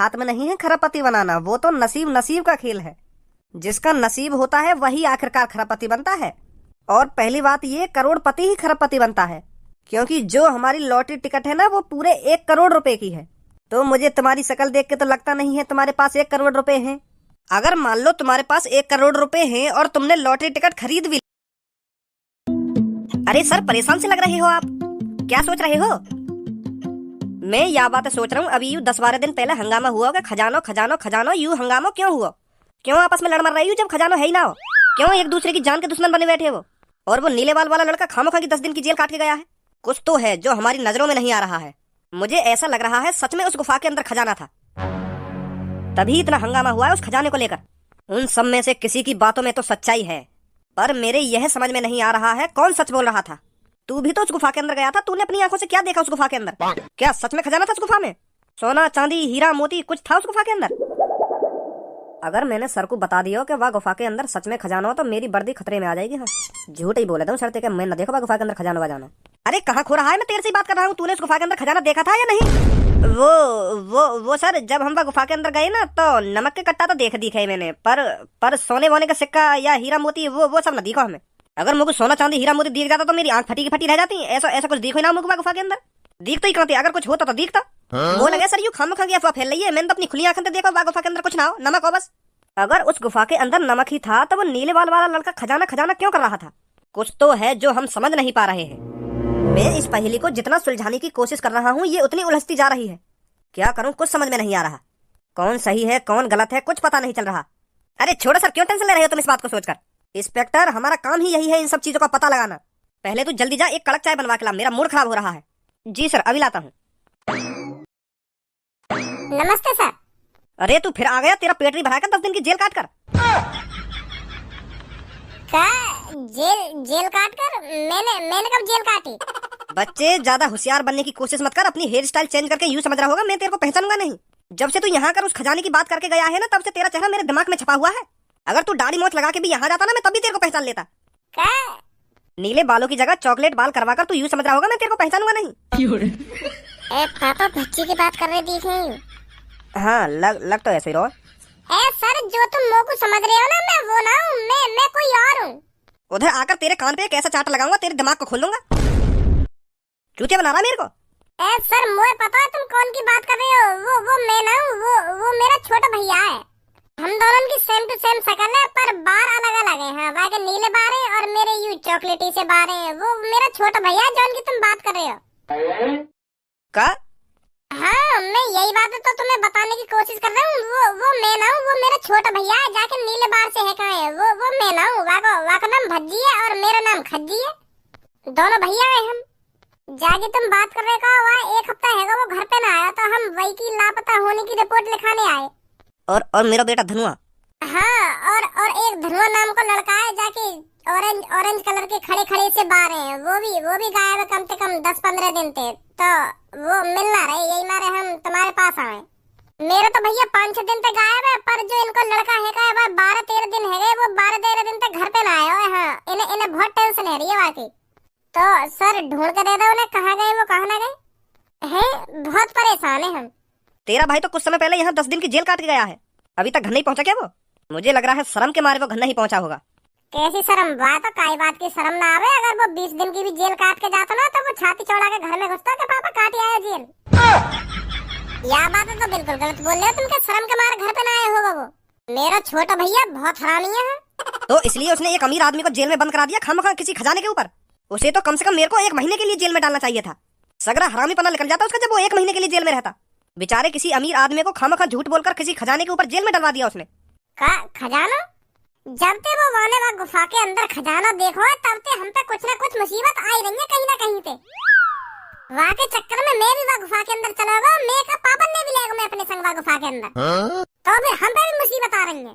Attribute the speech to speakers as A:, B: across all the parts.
A: हाथ में नहीं है खरबपति बनाना, वो तो नसीब नसीब का खेल है। जिसका नसीब होता है वही आखिरकार खरबपति बनता है। और पहली बात ये, करोड़पति ही खरबपति बनता है, क्योंकि जो हमारी लॉटरी टिकट है ना वो पूरे 1 करोड़ रुपए की है। तो मुझे तुम्हारी शक्ल देख के तो लगता नहीं है तुम्हारे पास 1 करोड़ रुपए हैं। अगर मान लो तुम्हारे पास 1 करोड़ रुपए हैं और तुमने लॉटरी टिकट खरीद भी। अरे सर, परेशान से लग रहे हो आप, क्या सोच रहे हो? मैं यह बात सोच रहा हूँ, अभी यूँ 10-12 दिन पहले हंगामा हुआ होगा, खजानो खजानो खजानो, यूँ हंगामा क्यों हुआ? क्यों आपस में लड़ मर रही हो जब खजानो है ही ना हो? क्यों एक दूसरे की जान के दुश्मन बने बैठे हो? और वो नीले बाल वाला लड़का खामोखा की 10 दिन की जेल काट के गया है। कुछ तो है जो हमारी नजरों में नहीं आ रहा है। मुझे ऐसा लग रहा है सच में उस गुफा के अंदर खजाना था, तभी इतना हंगामा हुआ है उस खजाने को लेकर। उन सब में से किसी की बातों में तो सच्चाई है, पर मेरे यह समझ में नहीं आ रहा है कौन सच बोल रहा था। तू भी तो उस गुफा के अंदर गया था, तूने अपनी आंखों से क्या देखा उस गुफा के अंदर? क्या सच में खजाना था उस गुफा में? सोना चांदी हीरा मोती कुछ था उस गुफा के अंदर? अगर मैंने सर को बता दिया कि वह गुफा के अंदर सच में खजाना हो तो मेरी वर्दी खतरे में आ जाएगी। हाँ, झूठ ही बोले था शर्ते कि मैं न देखो वह गुफा के अंदर खजाना वजाना। अरे कहाँ खो रहा है, मैं तेरे से ही बात कर रहा हूँ। तूने उस गुफा के अंदर खजाना देखा था या नहीं? वो सर, जब हम वह गुफा के अंदर गए ना तो नमक के कट्टा तो दिखे मैंने, पर सोने वोने का सिक्का या हीरा मोती वो सब न दिखा हमें। अगर मुझे सोना चांदी हीरा मोती दिख जाता तो मेरी आंख फटी की फटी रह जाती। ऐसा कुछ दिखो ना मुझे गुफा के अंदर, दिख तो ही कहते अगर कुछ होता तो दिखता। वो लगे सर यू खामखा की अफवाह फैल रही है, मैंने तो अपनी खुली आंखों से देखा गुफा के अंदर कुछ ना हो, नमक हो बस। अगर उस गुफा के अंदर नमक ही था तो वो नीले बाल वाला लड़का खजाना खजाना क्यों कर रहा था? कुछ तो है जो हम समझ नहीं पा रहे हैं। मैं इस पहेली को जितना सुलझाने की कोशिश कर रहा हूँ ये उतनी उलझती जा रही है। क्या करूँ, कुछ समझ में नहीं आ रहा। कौन सही है कौन गलत है कुछ पता नहीं चल रहा। अरे छोड़ो सर, क्यों टेंशन ले रहे हो तुम इस बात को सोचकर? इंस्पेक्टर, हमारा काम ही यही है इन सब चीजों का पता लगाना। पहले तू जल्दी जा, एक कड़क चाय बनवा के ला, मेरा मूड खराब हो रहा है। जी सर, अभी लाता हूँ।
B: नमस्ते सर।
A: अरे तू फिर आ गया, तेरा पेट नहीं भराया 10 दिन की जेल काट कर?
B: क्या जेल काट कर? मैंने कब जेल काटी?
A: बच्चे, ज्यादा होशियार बनने की कोशिश मत कर। अपनी हेयर स्टाइल चेंज करके यूं समझ रहा होगा मैं तेरे को पहचानूंगा नहीं। जब से तू यहाँ कर उस खजाने की बात करके गया है ना, तब से तेरा चेहरा मेरे दिमाग में छपा हुआ है। अगर तू दाढ़ी मोछ लगा के भी यहाँ जाता ना, मैं तब भी तेरे को पहचान लेता।
B: क्या?
A: नीले बालों की जगह चॉकलेट बाल करवा कर तू यूं समझ रहा होगा मैं तेरे को पहचानूंगा नहीं।
B: पापा बच्ची की बात कर रहे दिखे।
A: हाँ, लग तो ऐसे ही रहो।
B: सर, जो तुम मुंह को समझ रहे हो ना, मैं वो ना हूँ, मैं कोई और हूँ।
A: उधर आकर तेरे कान पे एक ऐसा चाट लगाऊंगा तेरे दिमाग को खोल दूंगा। चूतिया बना रहा मेरे को?
B: सर, मुझे पता है तुम कौन की बात कर रहे हो। वो मैं ना हूँ, वो मेरा छोटा भैया है। हम दोनों की सेम टू सेम शक्ल है, पर बाल अलग अलग है। हाँ, वहाँ के नीले बाल है और मेरे यू चॉकलेटी से बाल है। वो मेरा छोटा भैया है जौन की तुम बात कर रहे हो।
A: का?
B: हाँ, मैं यही बात तो तुम्हें बताने की कोशिश कर रहा हूँ। वो मैं ना हूँ, वो मेरा छोटा भैया है, जाके नीले बाल से है कहाँ है। वो मैं ना हूँ, वाको नाम भज्जी है और मेरा नाम खज्जी है। दोनों भैया है हम। जाके तुम बात कर रहे का वहाँ 1 हफ्ता हैगा वो घर पे ना आया, तो हम वही की लापता होने की रिपोर्ट लिखाने आए।
A: और मेरा बेटा धनुआ?
B: हाँ, और एक धनुआ नाम का लड़का है, जाके ऑरेंज कलर के खड़े से बाहर हैं। वो भी गायब है कम से कम 10-15 दिन थे, तो वो मिलना रहे, यही मारे हम तुम्हारे पास आए। मेरे तो भैया 5-6 दिन तक गायब है, पर जो इनको लड़का है का वह 12-13 दिन है गए, वो 12-13 दिन तक घर पे ना आए हो। हाँ, इन्हें बहुत टेंशन है रही है वाकई। तो सर ढूंढ के दे दो उन्हें, कहाँ गए वो, कहाँ ना गए हैं। बहुत परेशान है हम।
A: तेरा भाई तो कुछ समय पहले यहाँ 10 दिन की जेल काट के गया है, अभी तक घर नहीं पहुँचा क्या वो? मुझे लग रहा है शर्म के मारे वो घर नहीं पहुँचा होगा।
B: कैसी शर्म? बात तो काई बात की शर्म ना आवे। अगर वो 20 दिन की भी जेल काट के जाता ना, तो वो छाती चौड़ा के घर में घुसता कि पापा काट आया जेल। यह बात तो बिल्कुल गलत बोल रहे हो तुम, के शर्म के मारे घर पे ना आया होगा वो। मेरा छोटा भैया बहुत हरामी है।
A: तो इसलिए उसने एक अमीर आदमी को जेल में बंद करा दिया खामखा किसी खजाने के ऊपर। उसे तो कम से कम मेरे को 1 महीने के लिए जेल में डालना चाहिए था। सगरा हरामी पना निकल जाता उसका जब वो 1 महीने के लिए जेल में रहता। बेचारे किसी अमीर आदमी को खामखा झूठ बोलकर किसी खजाने के ऊपर जेल में डलवा दिया उसने।
B: का खजाना? जब ते वो वाले गुफा के अंदर खजाना देखो है, तब ते हम पे कुछ ना कुछ मुसीबत आई रही है कहीं ना कहीं पे। वहाँ के चक्कर में मैं भी वहाँ गुफा के अंदर चला गया, मैं का पापा ने भी लेगा मैं अपने संग वहाँ गुफा के अंदर। तो फिर हम पे भी मुसीबत आ रही है।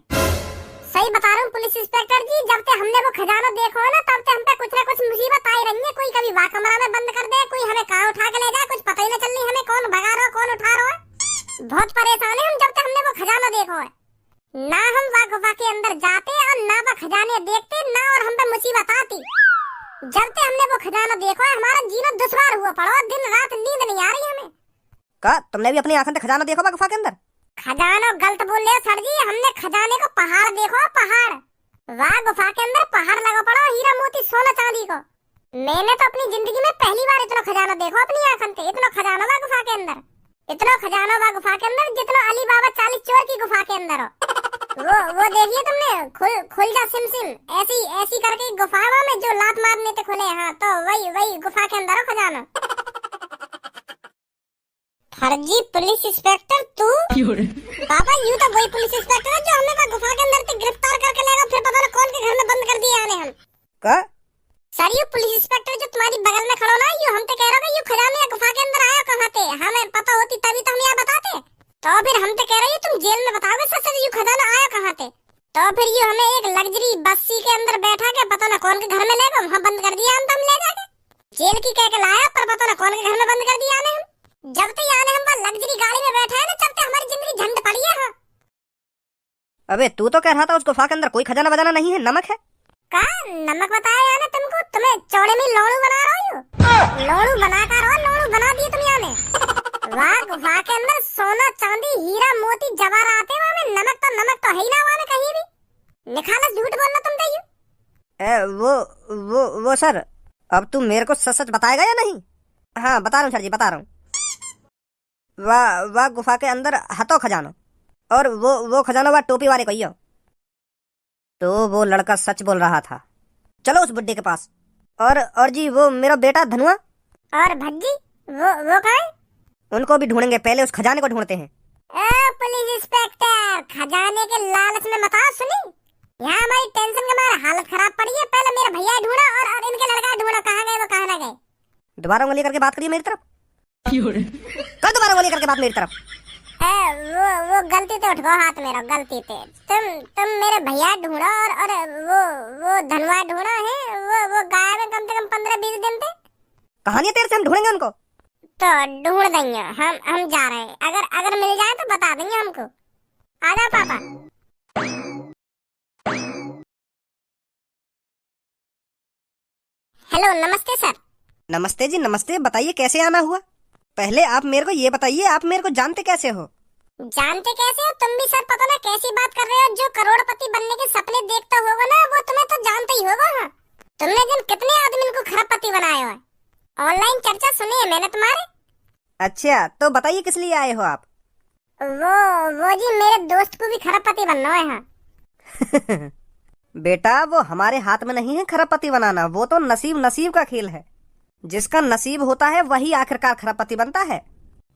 B: सही बता रहा हूँ पुलिस इंस्पेक्टर जी, जब ते हमने वो खजाना देखो है ना, तब ते हम पे कुछ ना कुछ मुसीबत आई रही है। कोई कभी वहाँ कमरा में बंद कर दे, कोई हमें कहाँ उठा के ले जाए, कुछ पता ही नहीं चल रही हमें कौन भगा रहा कौन उठा रहा है। बहुत परेशान है हम जब तक हमने वो खजाना देखो है। ना हम वहाँ गुफा के अंदर जाते और ना वह खजाने देखते, ना और हम पे मुसीबत आती। जब से हमने वो खजाना देखा है, हमारा जीना दुश्वार हुआ पड़ा, दिन रात नींद नहीं आ रही हमें।
A: का तुमने भी अपनी आंखों से खजाना देखा गुफा के अंदर?
B: खजानो गलत बोल रहे हो सर जी, हमने खजाने को पहाड़ देखो, पहाड़। वाह गुफा के अंदर पहाड़ लगा पड़ा, हीरा मोती सोना चांदी को। मैंने तो अपनी जिंदगी में पहली बार इतना खजाना देखो अपनी आंखों से। इतना खजाना बा गुफा के अंदर, इतना खजाना बा गुफा के अंदर जितना अली बाबा 40 चोर की गुफा के अंदर हो। वो देखिए तुमने, खुल जा सिम सिम, ऐसी ऐसी करके गुफा में जो लात मारने ते खुले। हाँ तो वही गुफा के अंदर हो खजाना। फर्जी पुलिस इंस्पेक्टर तू? पापा यूं तो वही पुलिस इंस्पेक्टर है जो हमें गुफा के अंदर से गिरफ्तार करके लेगा, फिर पता ना कौन के घर में बंद कर दिया आने हम।
A: का
B: सर यू पुलिस इंस्पेक्टर जो तुम्हारी बगल में खड़ो ना, यू हम तो कह रहे हो यू खजाने गुफा के अंदर आया कहाँ थे? हमें पता होती तभी तो हम यहाँ बताते। तो फिर हम तो कह रहे हो तुम जेल में बताओगे सच सच यू खजाना आया कहाँ थे? तो फिर यू हमें एक लग्जरी बस्सी के अंदर बैठा के पता ना कौन के घर में ले गए, वहाँ बंद कर दिया हम, तो हम ले जाके जेल की कह के लाया, पर पता ना कौन के घर में बंद कर दिया आने हम। जब तक आने हम वो लग्जरी गाड़ी में बैठे हैं ना, जब तक हमारी जिंदगी झंड पड़ी है। हाँ
A: अबे तू तो कह रहा था उस गुफा के अंदर कोई खजाना बजाना नहीं है, नमक है।
B: का नमक बताया याने तुमको? तुम्हें चौड़े में लोड़ू बना रहे हो, लोड़ू बनाकर हो, लोड़ू बना दिए तुम याने। वाह गुफा के अंदर सोना चांदी हीरा मोती जवाहरात है, वहाँ में नमक तो है ही ना वहाँ में कहीं भी। निखालस झूठ बोलना तुम तो यू।
A: वो सर, अब तू मेरे को सच सच बताएगा या नहीं? हाँ बता रहा हूँ सर जी, बता रहा हूँ। वाह गुफा के अंदर हतो खजाना, और वो खजाना वाह टोपी वाले को ही हो। तो वो लड़का सच बोल रहा था, चलो उस बुड्ढे के पास। और जी वो मेरा बेटा धनुआ
B: और भज्जी वो कहाँ है?
A: उनको भी ढूंढेंगे, पहले उस खजाने को ढूंढते हैं।
B: पुलिस इंस्पेक्टर खजाने के लालच में मत आओ, सुनी यहाँ हमारी टेंशन के मारे हालत खराब पड़ी है। पहले मेरे भैया ढूंढो और इनके लड़का ढूंढो, कहाँ गए वो कहाँ ना गए।
A: दोबारा उंगली करके बात करिए मेरी तरफ, कल दोबारा उंगली करके बात मेरी तरफ।
B: वो गलती से उठ गो हाथ मेरा, गलती से। तुम मेरे भैया ढूंढो और वो धनवा ढूंढो है, वो गायब है कम से कम 15-20 दिन से।
A: कहानी तेरे से हम ढूंढेंगे उनको,
B: तो ढूंढ देंगे हम जा रहे हैं। अगर मिल जाए तो बता देंगे हमको। आ जाओ पापा। हेलो नमस्ते सर।
A: नमस्ते जी नमस्ते, बताइए कैसे आना हुआ? पहले आप मेरे को ये बताइए, आप मेरे को जानते कैसे हो?
B: जानते कैसे हो? तुम भी सर पता ना कैसी बात कर रहे हो। जो करोड़पति बनने के सपने देखता होगा ना, वो तुम्हें तो जानते ही होगा। हाँ तुमने दिन कितने आदमी को खरबपति बनाया है। ऑनलाइन चर्चा सुनी है मैंने तुम्हारे।
A: अच्छा तो बताइए किस लिए आए हो आप?
B: वो जी मेरे दोस्त को भी खरबपति बनना है। हाँ
A: बेटा वो हमारे हाथ में नहीं है खरबपति बनाना, वो तो नसीब का खेल है। जिसका नसीब होता है वही आखिरकार खरबपति बनता है।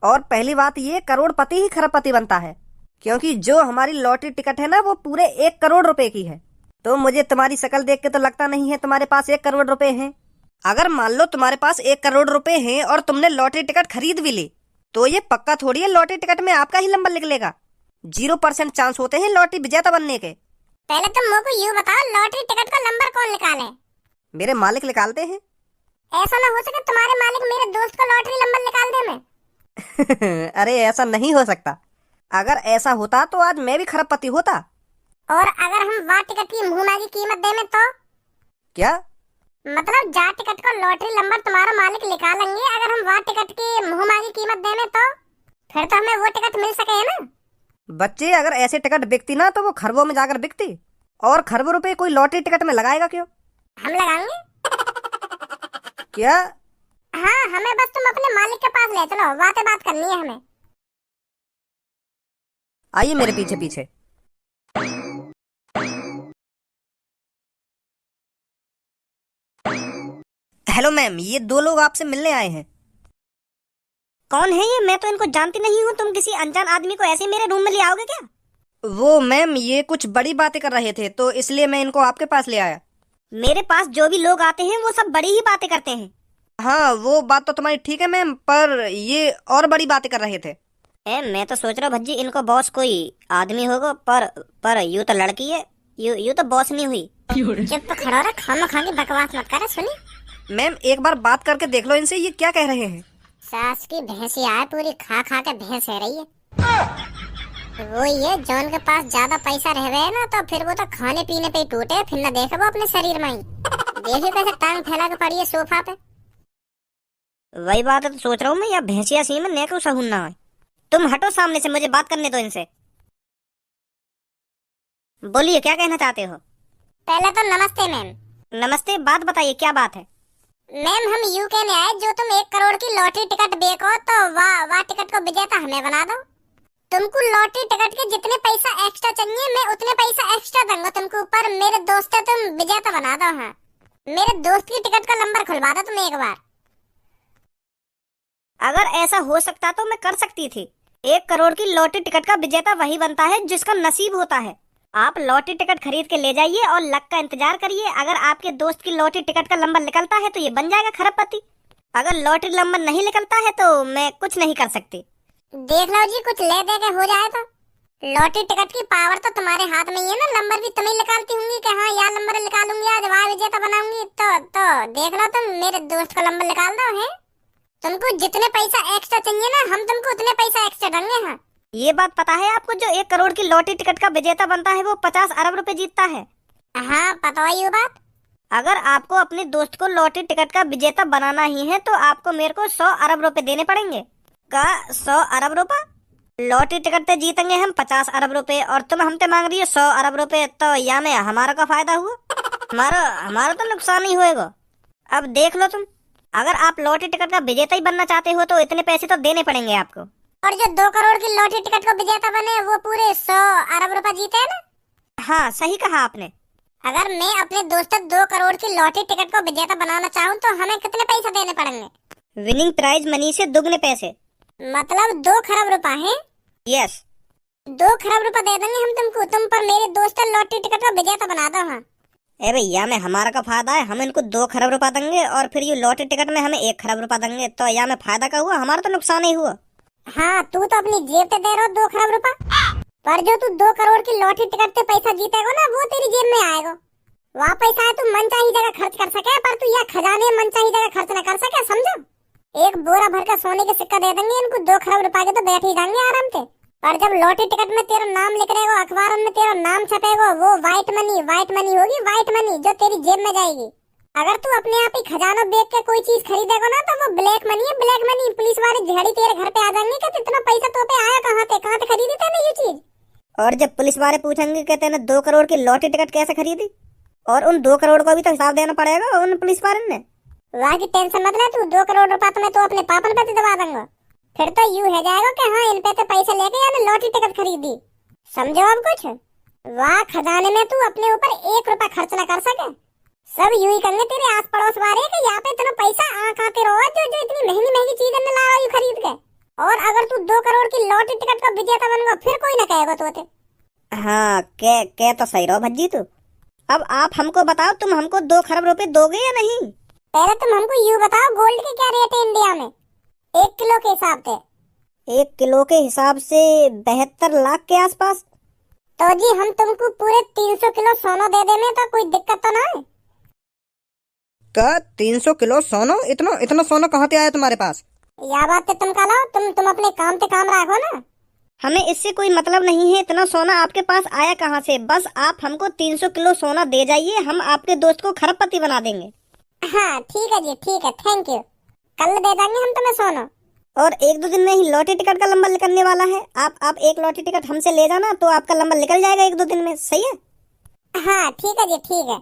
A: और पहली बात ये, करोड़पति ही खरबपति बनता है, क्योंकि जो हमारी लॉटरी टिकट है ना वो पूरे 1 करोड़ रुपए की है। तो मुझे तुम्हारी शक्ल देख के तो लगता नहीं है तुम्हारे पास 1 करोड़ रुपए हैं। अगर मान लो तुम्हारे पास 1 करोड़ रुपए हैं और तुमने लॉटरी टिकट खरीद भी ली, तो ये पक्का थोड़ी है लॉटरी टिकट में आपका ही नंबर निकलेगा। 0% चांस होते हैं लॉटरी विजेता बनने के।
B: पहले तुम मुझको यूँ बताओ, लॉटरी टिकट का नंबर कौन निकाले?
A: मेरे मालिक निकालते हैं।
B: ऐसा ना हो सके तुम्हारे मालिक मेरे दोस्त का लॉटरी नंबर निकाल दे मैं।
A: अरे ऐसा नहीं हो सकता। अगर ऐसा होता तो आज मैं भी खरबपति होता।
B: और अगर हम वाह टिकट की मुंहमांगी कीमत दें तो?
A: क्या
B: मतलब जा टिकट का लॉटरी नंबर तुम्हारा मालिक निकालेंगे, अगर हम वाह टिकट की मुंहमांगी कीमत दें तो फिर तो हमें वो टिकट मिल सके है ना।
A: बच्चे, अगर ऐसे टिकट बिकती ना तो वो खरबों में जाकर बिकती, और खरबों रुपए कोई लॉटरी टिकट में लगाएगा क्यों?
B: हम लगाएंगे।
A: क्या?
B: हाँ हमें बस तुम अपने मालिक के पास ले चलो, बात करनी है हमें।
A: आइए मेरे पीछे पीछे। हेलो मैम, ये 2 लोग आपसे मिलने आए हैं।
B: कौन है ये? मैं तो इनको जानती नहीं हूँ। तुम किसी अनजान आदमी को ऐसे मेरे रूम में ले आओगे क्या?
A: वो मैम ये कुछ बड़ी बातें कर रहे थे, तो इसलिए मैं इनको आपके पास ले आया।
B: मेरे पास जो भी लोग आते हैं वो सब बड़ी ही बातें करते हैं।
A: हाँ वो बात तो तुम्हारी ठीक है मैम, पर ये और बड़ी बातें कर रहे थे।
B: मैं तो सोच रहा हूँ भज्जी इनको बॉस कोई आदमी होगा, पर यू तो लड़की है, यू तो बॉस नहीं हुई। चुप तो खड़ा रहा, खामा की बकवास मत कर। सुनी
A: मैम एक बार बात करके देख लो इनसे, ये क्या कह रहे हैं।
B: सास की भैंसी आए पूरी खा के भैंस है रही है। वो ये जॉन के पास ज्यादा पैसा रह गए ना, तो फिर वो तो खाने पीने पे ही टूटे, फिर ना देखे वो अपने शरीर में ही। देखिए कैसे टांग फैला के पड़ी है सोफा पे। वही बात है तो सोच रहा हूँ मैं, या भैंसिया सी में नेको सहून ना है। तुम हटो सामने से, मुझे बात करने दो इनसे।
A: बोलिए, क्या कहना चाहते हो?
B: पहले तो नमस्ते मैम।
A: नमस्ते, बात बताइए, क्या बात है?
B: मैम हम यूं कहने आए, जो तुम 1 करोड़ की लॉटरी टिकट बेचो तो वाह टिकट को विजेता हमें बना दो। तुमको लॉटरी टिकट के जितने पैसा एक्स्ट्रा चाहिए मैं उतने पैसा एक्स्ट्रा दूंगा तुमको, पर मेरे दोस्त है तुम विजेता बना दो। हाँ, मेरे दोस्त की टिकट का नंबर खुलवा दो तुम एक बार।
A: अगर ऐसा हो सकता तो मैं कर सकती थी। 1 करोड़ की लॉटरी टिकट का विजेता वही बनता है जिसका नसीब होता है। आप लॉटरी टिकट खरीद के ले जाइए और लक का इंतजार करिए। अगर आपके दोस्त की लॉटरी टिकट का नंबर निकलता है तो ये बन जाएगा खरबपति। अगर लॉटरी नंबर नहीं निकलता है तो मैं कुछ नहीं कर सकती।
B: देख लो जी, कुछ ले दे के हो जाए तो। लॉटरी टिकट की पावर तो तुम्हारे हाथ में ही है ना, नंबर भी तुम ही निकालती होंगी कि हाँ यार नंबर निकालूंगी आज, वाह विजेता बनाऊंगी। तो देख लो, तुम मेरे दोस्त का नंबर निकाल दो। है तुमको जितने पैसा एक्स्ट्रा चाहिए ना, हम तुमको उतने पैसा एक्स्ट्रा देंगे। हाँ,
A: ये बात पता है आपको, जो 1 करोड़ की लॉटरी टिकट का विजेता बनता है वो 50 अरब रुपए जीतता है।
B: हाँ पता है ये बात।
A: अगर आपको अपने दोस्त को लॉटरी टिकट का विजेता बनाना ही है तो आपको मेरे को 100 अरब रुपए देने पड़ेंगे। का 100 अरब रुपए? लॉटरी टिकट पे जीतेंगे हम 50 अरब रुपए और तुम हमसे मांग रही हो 100 अरब रुपए, तो या में हमारा का फायदा हुआ? हमारा हमारा तो नुकसान ही होएगा। अब देख लो तुम, अगर आप लॉटरी टिकट का विजेता ही बनना चाहते हो तो इतने पैसे तो देने पड़ेंगे आपको।
B: और जो 2 करोड़ की लॉटरी टिकट को विजेता बने वो पूरे 100 अरब रुपए जीते है ना।
A: हाँ, सही कहा आपने।
B: अगर मैं अपने दोस्त 2 करोड़ की लॉटरी टिकट को विजेता बनाना चाहूँ तो हमें कितने पैसे देने पड़ेंगे?
A: विनिंग प्राइज मनी से दुगने पैसे,
B: मतलब 2 खरब रुपए है।
A: यस।
B: 2 खरब रुपए दे देंगे हम तुमको, तुम पर मेरे दोस्त लॉटरी टिकट का विजेता बना दो। हाँ,
A: ए भैया, में हमारा का फायदा है, हम इनको 2 खरब रुपया देंगे और फिर ये लॉटरी टिकट में हमें 1 खरब रुपया देंगे, तो या में फायदा का हुआ, हमारा तो नुकसान ही हुआ।
B: हाँ तू तो अपनी जेब से दे रहा हो 2 खरब रुपए, पर जो तू 2 करोड़ की लॉटरी टिकट से पैसा जीतेगा ना वो तेरी जेब में आएगा। वहाँ पैसा है तू मनचाही जगह खर्च कर सके, पर तू यह खजाने मनचाही जगह खर्च न कर सके, समझो। एक बोरा भर का सोने के सिक्का दे देंगे इनको, 2 खरब रुपए के तो बैठ ही जाएंगे आराम से। पर जब लॉटरी टिकट में तेरा नाम लिख रहेगा, अखबार में तेरा नाम छपेगा, वो व्हाइट मनी होगी, व्हाइट मनी जो तेरी जेब में जाएगी। अगर तू अपने आप ही खजाना बेच के कोई चीज खरीदेगा ना तो वो ब्लैक मनी है, ब्लैक मनी। पुलिस वाले झड़ी तेरे घर पे आ जाएंगे कि इतना पैसा तो पे आया कहाँ से खरीदी तूने ये चीज।
A: और जब पुलिस वाले पूछेंगे कि तूने 2 करोड़ की लॉटरी टिकट कैसे खरीदी, और उन 2 करोड़ का भी तो हिसाब देना पड़ेगा उन पुलिस वाले ने।
B: वहाँ की टेंशन मत ले तू, 2 करोड़ रुपया तो मैं तो अपने पापन पे दबा दूंगा। फिर तो यूं है जाएगा कि हाँ इन पे तो पैसे लेके यानी लॉटरी टिकट खरीदी, समझो अब कुछ। वहाँ खजाने में तू अपने ऊपर 1 रुपया खर्च न कर सके, सब यूं ही करेंगे तेरे आस पड़ोस वाले कि यहाँ पे इतना पैसा आते रहो जो इतनी महंगी चीजें न लाओ यूं खरीद के। और अगर तू 2 करोड़ की लॉटरी टिकट का विजेता बनेगा फिर कोई न कहेगा तो।
A: हाँ, के तो सही रहो भज्जी तू। अब आप हमको बताओ, तुम हमको 2 खरब रुपए दोगे या नहीं?
B: पहले तुम हमको यूं बताओ, गोल्ड के क्या रेट है इंडिया में 1 किलो के हिसाब से?
A: 1 किलो के हिसाब से 72 लाख के आसपास।
B: तो जी हम तुमको पूरे 300 किलो सोना दे देंगे तो कोई दिक्कत तो ना है?
C: का 300 किलो सोना? इतना सोना कहाँ से आया तुम्हारे पास?
B: यह बात तो तुम कहो, तुम अपने काम पे काम रखो ना।
A: हमें इससे कोई मतलब नहीं है इतना सोना आपके पास आया कहाँ से, बस आप हमको 300 किलो सोना दे जाइए, हम आपके दोस्त को खरबपति बना देंगे।
B: हाँ ठीक है जी, ठीक है, थैंक यू। कल दे देंगे हम तुम्हें सोना।
A: और 1-2 दिन में ही लॉटरी टिकट का नंबर निकलने वाला है। आप एक लॉटरी टिकट हमसे ले जाना तो आपका नंबर निकल जाएगा 1-2 दिन में, सही है?
B: हाँ ठीक है जी, ठीक है।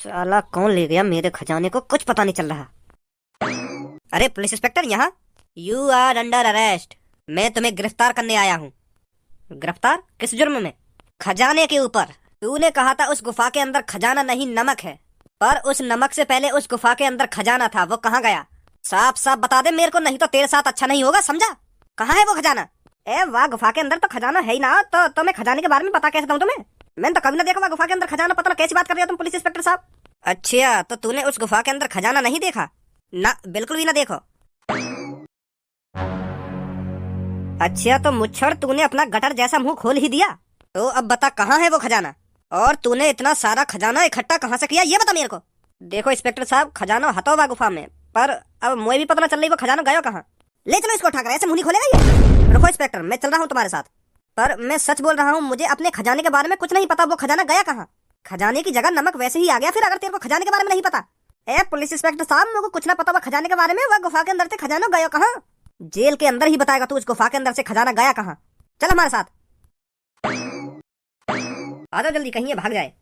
A: साला कौन ले गया मेरे खजाने को, कुछ पता नहीं चल रहा। अरे पुलिस इंस्पेक्टर, यहाँ। You are under arrest. मैं तुम्हें गिरफ्तार करने आया हूँ। गिरफ्तार? किस जुर्म में? खजाने के ऊपर। तूने कहा था उस गुफा के अंदर खजाना नहीं नमक है, पर उस नमक से पहले उस गुफा के अंदर खजाना था, वो कहाँ गया? साफ साफ बता दे मेरे को, नहीं तो तेरे साथ अच्छा नहीं होगा, समझा? कहाँ है वो खजाना? ए वाह, गुफा के अंदर तो खजाना है ही ना, तो मैं खजाने के बारे में पता कैसे दूं तुम्हें? मैंने तो कभी ना देखा गुफा के अंदर खजाना, पता ना कैसी बात कर रहे हो तुम पुलिस इंस्पेक्टर साहब। अच्छा, तो तूने उस गुफा के अंदर खजाना नहीं देखा? ना, बिल्कुल भी ना देखो। अच्छा तो मुच्छड़, तूने अपना गटर जैसा मुंह खोल ही दिया, तो अब बता कहाँ है वो खजाना, और तूने इतना सारा खजाना इकट्ठा कहाँ से किया, ये बता मेरे को। देखो इंस्पेक्टर साहब, खजाना हतोबा गुफा में, पर अब मुझे भी पता ना चल रही वो खजाना गया कहाँ। ले चलो इसको उठाकर, ऐसे मुंह नहीं खोलेगा ये। रुको इंस्पेक्टर, मैं चल रहा हूँ तुम्हारे साथ, पर मैं सच बोल रहा हूँ, मुझे अपने खजाने के बारे में कुछ नहीं पता, वो खजाना गया कहाँ। खजाने की जगह नमक वैसे ही आ गया फिर, अगर तेरे को खजाने के बारे में नहीं पता। ए पुलिस इंस्पेक्टर साहब, मुझे कुछ ना पता हुआ खजाने के बारे में, वह गुफा के अंदर से खजाना गया कहाँ। जेल के अंदर ही बताएगा तू उस गुफा के अंदर से खजाना गया कहाँ। चल हमारे साथ, आ जाओ जल्दी, कहीं ये भाग जाए।